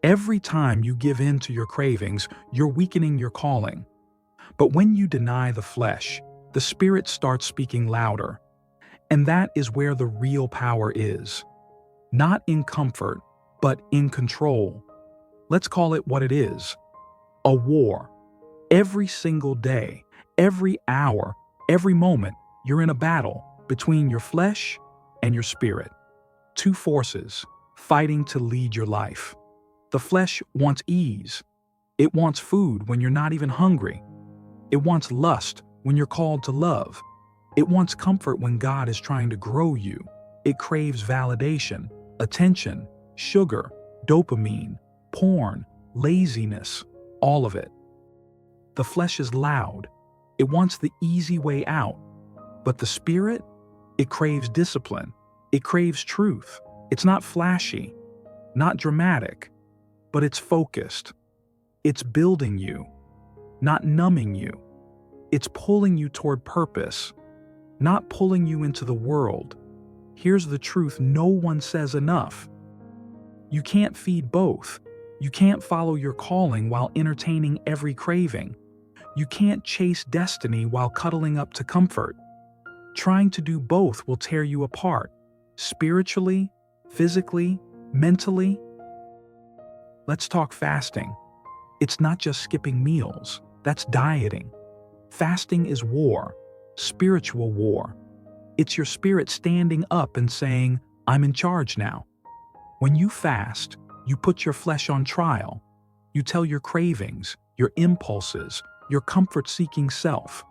Every time you give in to your cravings, you're weakening your calling. But when you deny the flesh, the Spirit starts speaking louder. And that is where the real power is. Not in comfort, but in control. Let's call it what it is. A war. Every single day, every hour, every moment, you're in a battle between your flesh and your spirit. Two forces fighting to lead your life. The flesh wants ease. It wants food when you're not even hungry. It wants lust when you're called to love. It wants comfort when God is trying to grow you. It craves validation, attention, sugar, dopamine, porn, laziness, all of it. The flesh is loud. It wants the easy way out. But the spirit, it craves discipline. It craves truth. It's not flashy, not dramatic, but it's focused. It's building you, not numbing you. It's pulling you toward purpose, not pulling you into the world. Here's the truth no one says enough. You can't feed both. You can't follow your calling while entertaining every craving. You can't chase destiny while cuddling up to comfort. Trying to do both will tear you apart, spiritually, physically, mentally. Let's talk fasting. It's not just skipping meals. That's dieting. Fasting is war, spiritual war. It's your spirit standing up and saying, I'm in charge now. When you fast, you put your flesh on trial. You tell your cravings, your impulses, your comfort-seeking self,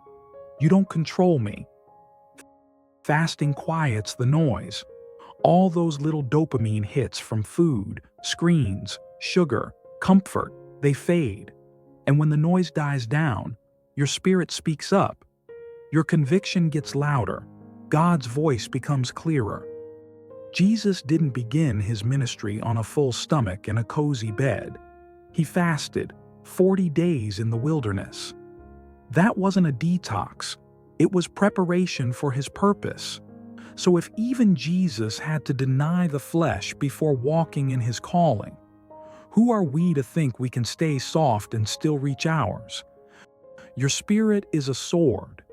you don't control me. Fasting quiets the noise. All those little dopamine hits from food, screens, sugar, comfort, they fade. And when the noise dies down, your spirit speaks up. Your conviction gets louder. God's voice becomes clearer. Jesus didn't begin his ministry on a full stomach and a cozy bed. He fasted 40 days in the wilderness. That wasn't a detox. It was preparation for his purpose. So if even Jesus had to deny the flesh before walking in his calling, who are we to think we can stay soft and still reach ours? Your spirit is a sword,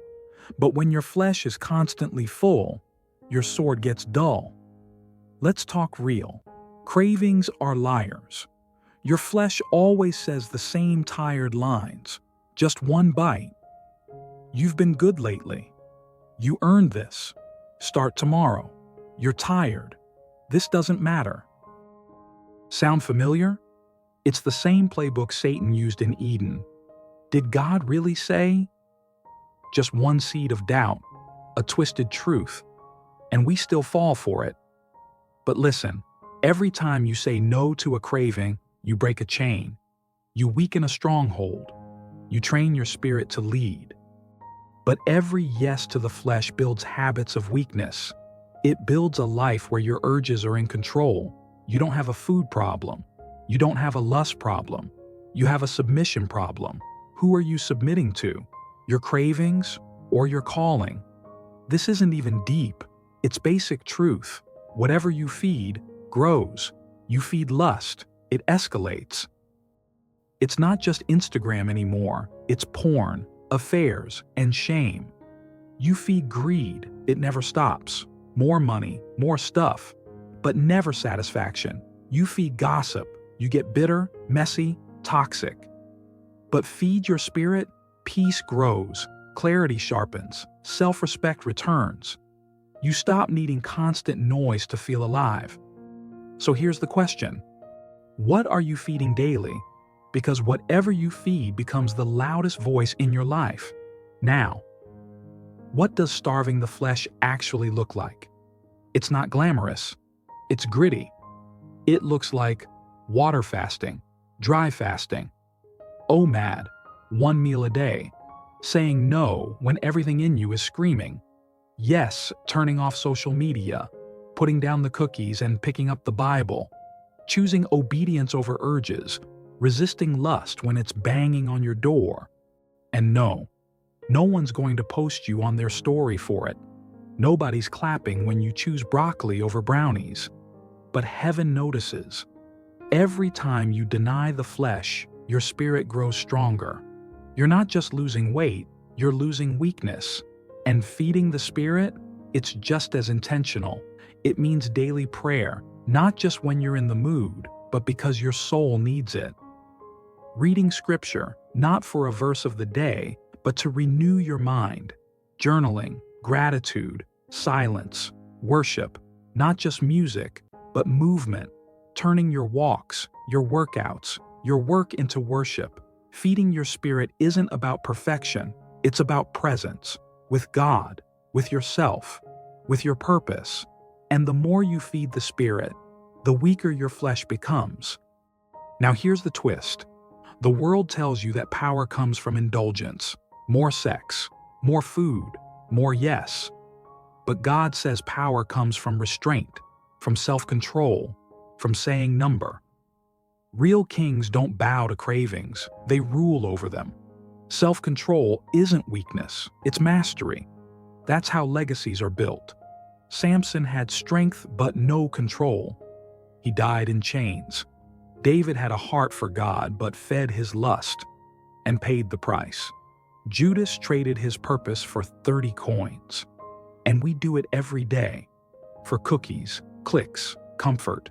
but when your flesh is constantly full, your sword gets dull. Let's talk real. Cravings are liars. Your flesh always says the same tired lines, just one bite. You've been good lately. You earned this. Start tomorrow. You're tired. This doesn't matter. Sound familiar? It's the same playbook Satan used in Eden. Did God really say? Just one seed of doubt, a twisted truth, and we still fall for it. But listen, every time you say no to a craving, you break a chain. You weaken a stronghold. You train your spirit to lead. But every yes to the flesh builds habits of weakness. It builds a life where your urges are in control. You don't have a food problem. You don't have a lust problem. You have a submission problem. Who are you submitting to? Your cravings or your calling? This isn't even deep. It's basic truth. Whatever you feed grows. You feed lust, it escalates. It's not just Instagram anymore. It's porn, affairs, and shame. You feed greed, it never stops. More money, more stuff, but never satisfaction. You feed gossip, you get bitter, messy, toxic. But feed your spirit, peace grows, clarity sharpens, self-respect returns. You stop needing constant noise to feel alive. So here's the question. What are you feeding daily? Because whatever you feed becomes the loudest voice in your life. Now, what does starving the flesh actually look like? It's not glamorous. It's gritty. It looks like water fasting, dry fasting, OMAD, 1 meal a day, saying no when everything in you is screaming. Yes, turning off social media, putting down the cookies and picking up the Bible, choosing obedience over urges, resisting lust when it's banging on your door. And no one's going to post you on their story for it. Nobody's clapping when you choose broccoli over brownies. But heaven notices. Every time you deny the flesh, your spirit grows stronger. You're not just losing weight, you're losing weakness. And feeding the spirit, it's just as intentional. It means daily prayer, not just when you're in the mood, but because your soul needs it. Reading scripture, not for a verse of the day, but to renew your mind. Journaling, gratitude, silence, worship, not just music, but movement. Turning your walks, your workouts, your work into worship. Feeding your spirit isn't about perfection, it's about presence. With God, with yourself, with your purpose. And the more you feed the spirit, the weaker your flesh becomes. Now here's the twist. The world tells you that power comes from indulgence, more sex, more food, more yes. But God says power comes from restraint, from self-control, from saying number. Real kings don't bow to cravings, they rule over them. Self-control isn't weakness, it's mastery. That's how legacies are built. Samson had strength but no control. He died in chains. David had a heart for God but fed his lust and paid the price. Judas traded his purpose for 30 coins. And we do it every day, for cookies, clicks, comfort.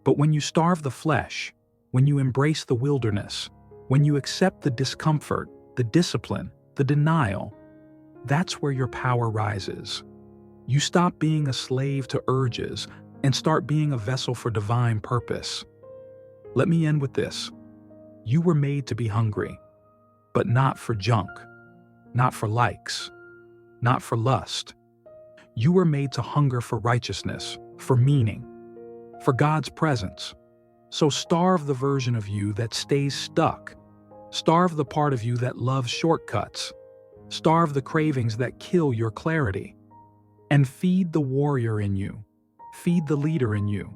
But when you starve the flesh, when you embrace the wilderness, when you accept the discomfort, the discipline, the denial, that's where your power rises. You stop being a slave to urges and start being a vessel for divine purpose. Let me end with this. You were made to be hungry, but not for junk, not for likes, not for lust. You were made to hunger for righteousness, for meaning, for God's presence. So starve the version of you that stays stuck. Starve the part of you that loves shortcuts. Starve the cravings that kill your clarity. And feed the warrior in you. Feed the leader in you.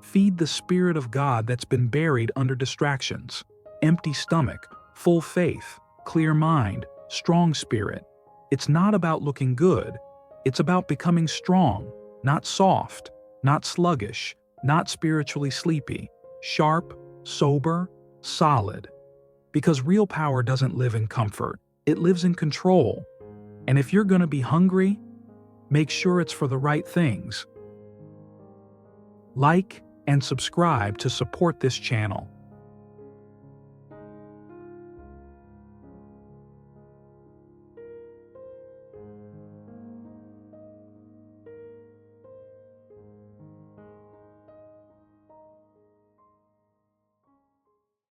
Feed the Spirit of God that's been buried under distractions. Empty stomach, full faith, clear mind, strong spirit. It's not about looking good. It's about becoming strong, not soft, not sluggish, not spiritually sleepy, sharp, sober, solid. Because real power doesn't live in comfort. It lives in control. And if you're going to be hungry, make sure it's for the right things. Like and subscribe to support this channel.